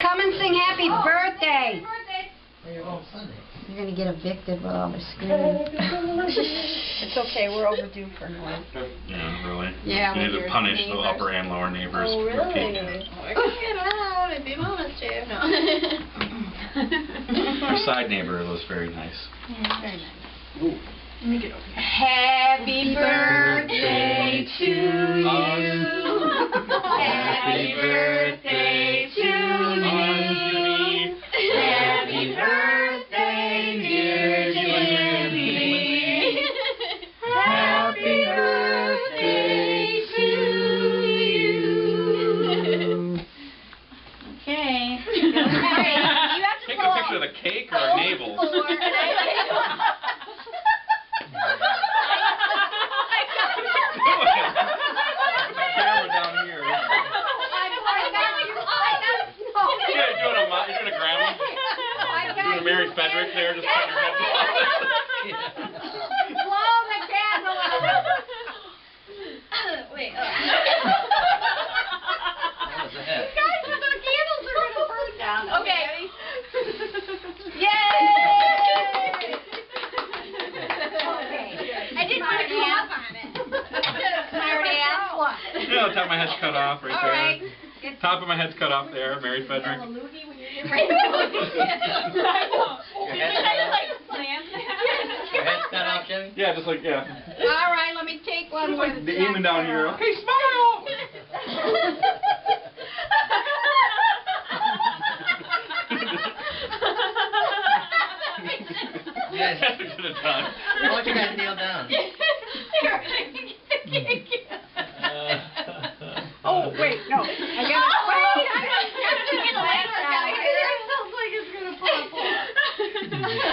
Come and sing happy birthday. Where you going Sunday? You're going to get evicted with all the screaming. It's okay, we're overdue for noise. Yeah, really. Yeah, You need to punish the neighbors. upper and lower neighbors. Oh, with really? people. I can get out and be honest, Jay. No. Our side neighbor was very nice. Yeah, very nice. Ooh. Let me get over here. Happy birthday to you. Happy birthday to you. Happy birthday, dear Jimmy. Happy birthday to you. Okay. You have to Take pull a picture of the cake or our navels. Camera down here. You're doing a grandma? You're doing a Mary Frederick there, just putting your head down. Blow the candle out. Wait, That was a hit. Guys, the candles are going to burn down. Okay. Yay! Okay. I didn't want to come up on it. I already asked what? Yeah, the top of my head's cut off right All there. right. Top of my head's cut off there, Mary Frederick. I know. Your head's cut off, Jimmy? Yeah, just like, yeah. All right, let me take one Just with like the aiming down here. Okay, smile! Yes. That's what I should have done. Why don't you guys kneel down? Oh, wait, no. I got to wait. I got to get the lights out here. It sounds like it's going to pop off.